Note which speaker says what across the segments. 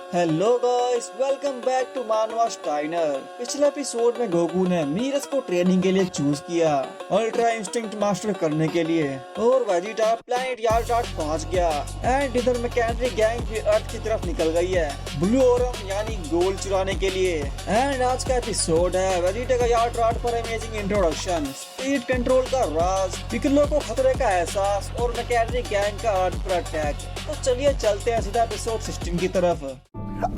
Speaker 1: Hello guys, welcome back to मानवा स्टाइनर। पिछले एपिसोड में गोकू ने मीरस को ट्रेनिंग के लिए चूज किया, अल्ट्रा इंस्टिंक्ट मास्टर करने के लिए, और वेजिटा प्लैनेट यार्डार्ट पहुंच गया। एंड इधर मैकेनिक गैंग भी अर्थ की तरफ निकल गई है ब्लू ओरम यानी गोल्ड चुराने के लिए। एंड आज का एपिसोड है वेजिटा का यार्डार्ट पर अमेजिंग इंट्रोडक्शन, स्पीड कंट्रोल का राज, पिकलो को खतरे का एहसास और मैकेनिक गैंग का अर्थ पर अटैक। तो चलिए चलते हैं सीधा एपिसोड 16 की तरफ।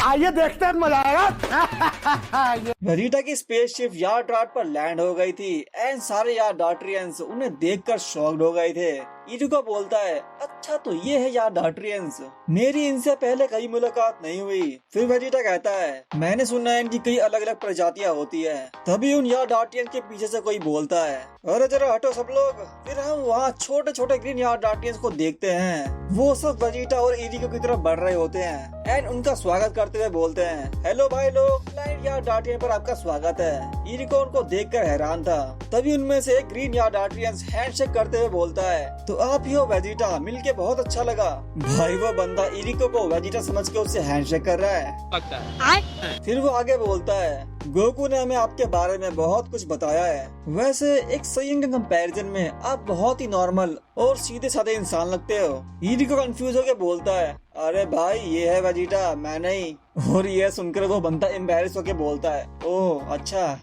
Speaker 2: आइए देखते हैं, मजा आएगा।
Speaker 1: वेजिटा की स्पेसशिप यार्डार्ट पर लैंड हो गई थी एंड सारे यार्डार्टियंस उन्हें देखकर शॉक्ड हो गए थे। इरुका बोलता है, अच्छा तो ये है यार्डार्टियंस, मेरी इनसे पहले कई मुलाकात नहीं हुई। फिर वेजिटा कहता है, मैंने सुना है इनकी कई अलग अलग प्रजातियां होती है। तभी उन यार्डार्टियंस के पीछे से कोई बोलता है, अरे जरा हटो सब लोग। फिर हम वहाँ छोटे छोटे ग्रीन यार्डार्टियंस को देखते हैं। वो सब वेजिटा और इरिको की तरफ बढ़ रहे होते हैं एंड उनका स्वागत करते हुए बोलते हैं, हेलो भाई लोग, प्लैनेट यार्डार्टियन पर आपका स्वागत है। इरिको उनको देखकर हैरान था। तभी उनमें से एक ग्रीन यार्डार्टियंस हैंडशेक करते हुए बोलता है, तो आप ही हो वेजिटा, मिलके बहुत अच्छा लगा। भाई वो बंदा इरिको को वेजिटा समझ के उससे हैंडशेक कर रहा है। फिर वो आगे बोलता है, गोकू ने हमें आपके बारे में बहुत कुछ बताया है। वैसे एक सैयन के कंपैरिजन में आप बहुत ही नॉर्मल और सीधे साधे इंसान लगते हो। इरिको कंफ्यूज होकर बोलता है, अरे भाई ये है वेजिटा, मैं नहीं। और ये सुनकर वो बंदा एम्बैरेस होकर बोलता है, ओह अच्छा।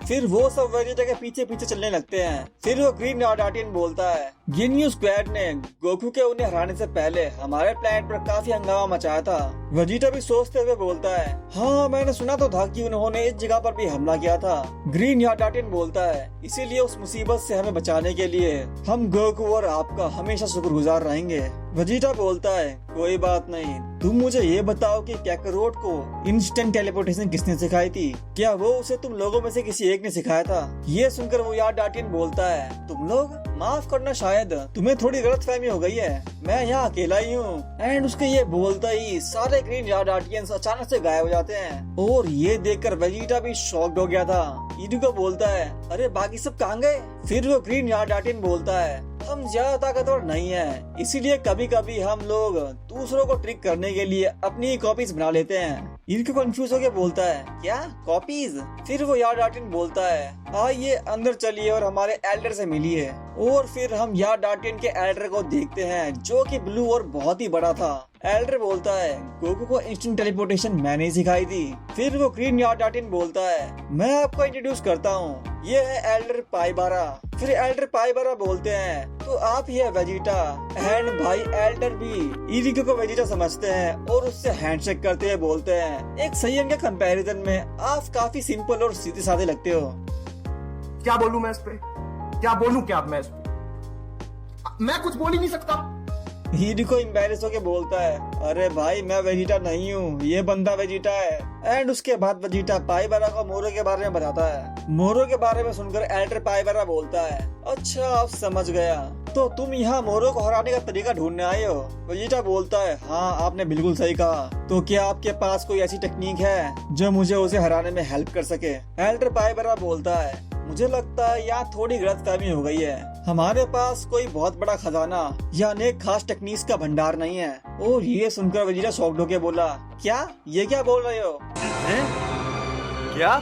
Speaker 1: फिर वो सब वेजिटा के पीछे पीछे चलने लगते हैं। फिर वो ग्रीन यार्डार्टियन बोलता है, गिन्यू स्क्वाड ने गोकू के उन्हें हराने से पहले हमारे प्लैनेट पर काफी हंगामा मचाया था। वेजिटा भी सोचते हुए बोलता है, हाँ मैंने सुना तो था कि उन्होंने इस जगह पर भी हमला किया था। ग्रीन यार्डार्टियन बोलता है, इसीलिए उस मुसीबत से हमें बचाने के लिए हम गोकू और आपका हमेशा शुक्रगुजार रहेंगे। वेजिटा बोलता है, कोई बात नहीं, तुम मुझे ये बताओ कि कैकरोट को इंस्टेंट टेलीपोर्टेशन किसने सिखाई थी? क्या वो उसे तुम लोगों में से किसी एक ने सिखाया था? ये सुनकर वो यार्डार्टियन बोलता है, तुम लोग? माफ करना, शायद तुम्हें थोड़ी गलतफहमी हो गई है, मैं यहाँ अकेला ही हूँ। एंड उसके ये बोलता ही सारे ग्रीन यार्डार्टियंस अचानक से गायब हो जाते हैं और ये देखकर वेजिटा भी शॉक्ड हो गया था। इरिको बोलता है, अरे बाकी सब कहाँ गए? फिर वो ग्रीन यार्डार्टियन बोलता है, हम ज्यादा ताकतवर नहीं है, इसीलिए कभी कभी हम लोग दूसरों को ट्रिक करने के लिए अपनी कॉपीज बना लेते हैं। इरिको कंफ्यूज होकर बोलता है, क्या कॉपीज? फिर वो यार्डार्टियन बोलता है, आइए अंदर चलिए और हमारे एल्डर से मिलिए। और फिर हम यार्डार्टियन के एल्डर को देखते हैं जो कि ब्लू और बहुत ही बड़ा था। एल्डर बोलता है, गोकू को इंस्टेंट टेलीपोर्टेशन मैंने सिखाई थी। फिर वो ग्रीन यार्डार्टियन बोलता है, मैं आपको इंट्रोड्यूस करता हूँ, ये है एल्डर पाइबारा। फिर एल्डर पाइबारा बोलते हैं, तो आप ही है वेजिटा। एंड भाई एल्डर भी इरिको को वेजिटा समझते हैं और उससे हैंडशेक करते हुए बोलते हैं, एक सैयन के कंपैरिजन में आप काफी सिंपल और सीधे साधे लगते हो।
Speaker 2: क्या बोलूं मैं इस पे? क्या बोलूं क्या मैं इस पे? मैं कुछ बोल ही नहीं सकता।
Speaker 1: इरिको एम्बैरेस होके बोलता है, अरे भाई मैं वेजिटा नहीं हूँ, ये बंदा वेजिटा है। एंड उसके बाद वेजिटा पाइबारा को मोरो के बारे में बताता है। मोरो के बारे में सुनकर एल्डर पाइबारा बोलता है, अच्छा अब समझ गया, तो तुम यहाँ मोरो को हराने का तरीका ढूंढने आए हो? वेजिटा बोलता है, हाँ आपने बिल्कुल सही कहा, तो क्या आपके पास कोई ऐसी टेक्निक है जो मुझे उसे हराने में हेल्प कर सके? एल्डर पाइबारा बोलता है, मुझे लगता है यहाँ थोड़ी गलतफहमी हो गई है, हमारे पास कोई बहुत बड़ा खजाना या अनेक खास टेक्निक्स का भंडार नहीं है। और ये सुनकर वेजिटा शॉक्ड होकर बोला, क्या ये क्या बोल रहे हो?
Speaker 3: क्या?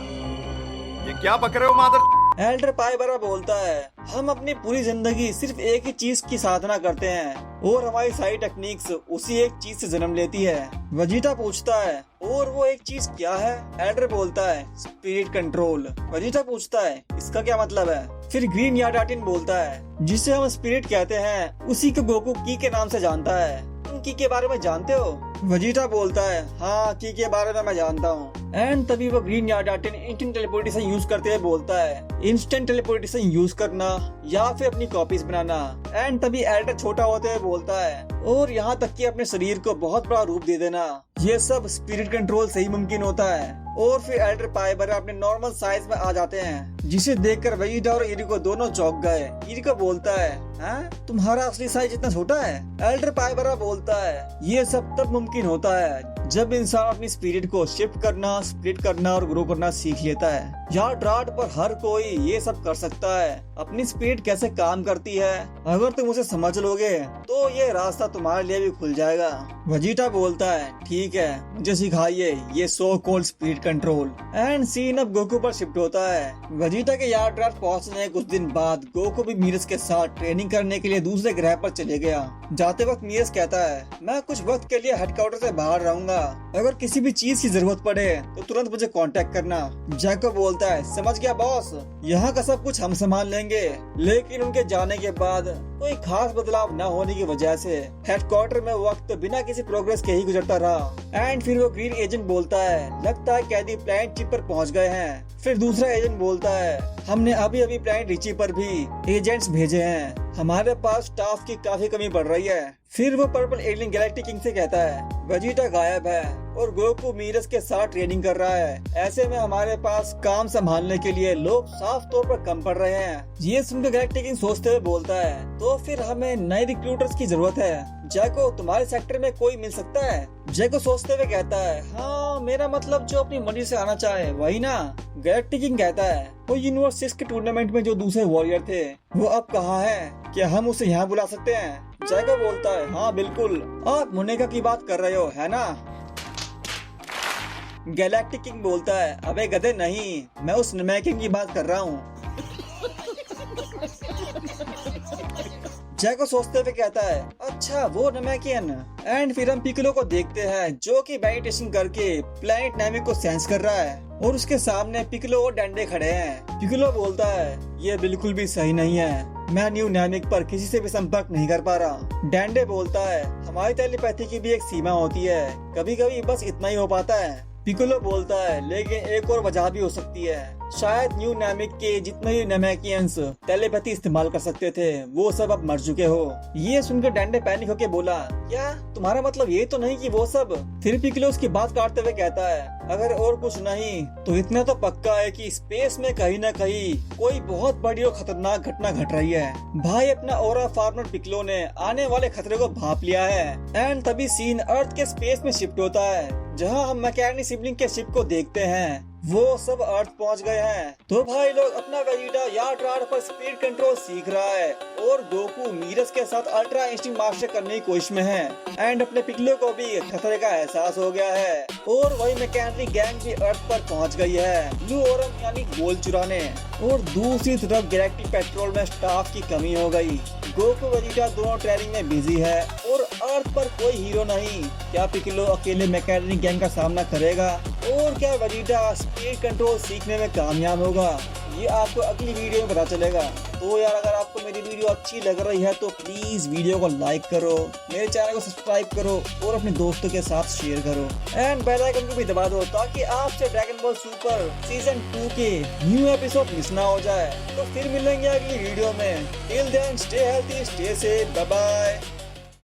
Speaker 3: ये क्या बक रहे हो मादर?
Speaker 1: एल्डर पाइबारा बोलता है, हम अपनी पूरी जिंदगी सिर्फ एक ही चीज की साधना करते हैं और हमारी सारी टेक्निक्स उसी एक चीज से जन्म लेती है। वेजिटा पूछता है, और वो एक चीज क्या है? एल्डर बोलता है, स्पिरिट कंट्रोल। वेजिटा पूछता है, इसका क्या मतलब है? फिर ग्रीन यार्डार्टियन बोलता है, जिसे हम स्पिरिट कहते हैं उसी को गोकू की के नाम से जानता है। तुम की के बारे में जानते हो? वेजिटा बोलता है, हाँ की के बारे में मैं जानता हूँ। एंड तभी वो ग्रीन यार्डार्टियन इंस्टेंट टेलीपोर्टेशन यूज करते हुए बोलता है, इंस्टेंट टेलीपोर्टेशन यूज करना या फिर अपनी कॉपीज बनाना। एंड तभी एल्डर छोटा होते हुए बोलता है, और यहाँ तक कि अपने शरीर को बहुत बड़ा रूप दे देना। ये सब स्पिरिट कंट्रोल से ही मुमकिन होता है। और फिर एल्डर पाइबर अपने नॉर्मल साइज में आ जाते हैं, जिसे देखकर वेजिटा और इरिको दोनों चौंक गए। इरिको बोलता है, हाँ तुम्हारा असली साइज इतना छोटा है? एल्डर पाइबर बोलता है, ये सब तब मुमकिन होता है जब इंसान अपनी स्पिरिट को शिफ्ट करना, स्प्लिट करना और ग्रो करना सीख लेता है। यार ड्राट पर हर कोई ये सब कर सकता है। अपनी स्पिरिट कैसे काम करती है, अगर तुम उसे समझ लोगे तो ये रास्ता तुम्हारे लिए भी खुल जाएगा। वेजिटा बोलता है, ठीक है मुझे सिखाइए ये so called spirit control. And scene अब गोकू पर शिफ्ट होता है। वेजिटा के यार ड्राट पहुंचने के कुछ दिन बाद गोकू भी मीरस के साथ ट्रेनिंग करने के लिए दूसरे ग्रह पर चले गया। जाते वक्त मीरस कहता है, मैं कुछ वक्त के लिए हेडक्वार्टर से बाहर रहूंगा, अगर किसी भी चीज की जरूरत पड़े तो तुरंत मुझे कांटेक्ट करना। जैको बोलता है, समझ गया बॉस, यहाँ का सब कुछ हम संभाल लेंगे। लेकिन उनके जाने के बाद कोई खास बदलाव न होने की वजह से हेडक्वार्टर में वक्त बिना किसी प्रोग्रेस के ही गुजरता रहा। एंड फिर वो ग्रीन एजेंट बोलता है, लगता है कैदी प्लैनेट चिप पर पहुंच गए हैं। फिर दूसरा एजेंट बोलता है, हमने अभी अभी प्लैनेट रिची पर भी एजेंट्स भेजे हैं, हमारे पास स्टाफ की काफी कमी पड़ रही है। फिर वो पर्पल एलियन गैलेक्टिक किंग से कहता है, वेजिटा गायब है और गोकू मीरस के साथ ट्रेनिंग कर रहा है, ऐसे में हमारे पास काम संभालने के लिए लोग साफ तौर पर कम पड़ रहे हैं। ये सुनकर गैलेक्टिक किंग सोचते हुए बोलता है, तो फिर हमें नए रिक्रूटर्स की जरूरत है। जैको तुम्हारे सेक्टर में कोई मिल सकता है? जैको सोचते हुए कहता है, हाँ मेरा मतलब जो अपनी मर्जी से आना चाहे वही ना। गैलेक्टिक किंग कहता है, वो यूनिवर्स 6 के टूर्नामेंट में जो दूसरे वॉरियर थे वो अब कहाँ है? क्या हम उसे यहाँ बुला सकते हैं? जैको बोलता है, हाँ बिल्कुल, आप मुनेका की बात कर रहे हो है ना? गैलेक्टिक किंग बोलता है, अबे गधे नहीं, मैं उस नमैकिन की बात कर रहा हूँ। जैको सोचते हुए कहता है, अच्छा वो नमैकियन। एंड फिर हम पिकलो को देखते हैं जो कि मेडिटेशन करके प्लैनेट नामिक को सेंस कर रहा है और उसके सामने पिकलो और डंडे खड़े हैं। पिकलो बोलता है, ये बिल्कुल भी सही नहीं है, मैं न्यू नामिक पर किसी से भी संपर्क नहीं कर पा रहा। डैंडे बोलता है, हमारी टेलीपैथी की भी एक सीमा होती है, कभी कभी बस इतना ही हो पाता है। पिकोलो बोलता है, लेकिन एक और वजह भी हो सकती है, शायद न्यू नामिक के जितने भी नामिकियंस टेलीपैथी इस्तेमाल कर सकते थे वो सब अब मर चुके हो। ये सुनकर डैंडे पैनिक होके बोला, क्या तुम्हारा मतलब ये तो नहीं कि वो सब? फिर पिकोलो उसकी बात काटते हुए कहता है, अगर और कुछ नहीं तो इतना तो पक्का है कि स्पेस में कहीं न कहीं कोई बहुत बड़ी और खतरनाक घटना घट रही है। भाई अपना ओरा फार्मर पिकलो ने आने वाले खतरे को भांप लिया है। एंड तभी सीन अर्थ के स्पेस में शिफ्ट होता है, जहां हम मैकेनी सिबलिंग के शिप को देखते हैं, वो सब अर्थ पहुंच गए हैं। तो भाई लोग अपना वेजिटा यार ड्राट पर स्पीड कंट्रोल सीख रहा है और गोकू मीरस के साथ अल्ट्रा इंस्टिंक्ट मास्टर करने की कोशिश में है। एंड अपने पिकलो को भी खतरे का एहसास हो गया है और वही मैकेनिकल गैंग भी अर्थ पर पहुंच गई है ब्लू ओरम यानी गोल्ड चुराने। और दूसरी तरफ गैलेक्टिक पेट्रोल में स्टाफ की कमी हो गई। गोकू वेजिटा दोनों ट्रेनिंग में बिजी है और अर्थ पर कोई हीरो नहीं। क्या पिकलो अकेले मैकेनिक गैंग का सामना करेगा और क्या वेजिटा स्पीड कंट्रोल सीखने में कामयाब होगा? ये आपको अगली वीडियो में पता चलेगा। तो यार अगर आपको मेरी वीडियो अच्छी लग रही है तो प्लीज वीडियो को लाइक करो, मेरे चैनल को सब्सक्राइब करो और अपने दोस्तों के साथ शेयर करो एंड बेल आइकन को भी दबा दो ताकि आपसे ड्रैगन बॉल सुपर सीजन 2 के न्यू एपिसोड मिस ना हो जाए। तो फिर मिलेंगे अगली वीडियो में। Till then stay healthy, stay safe, bye bye.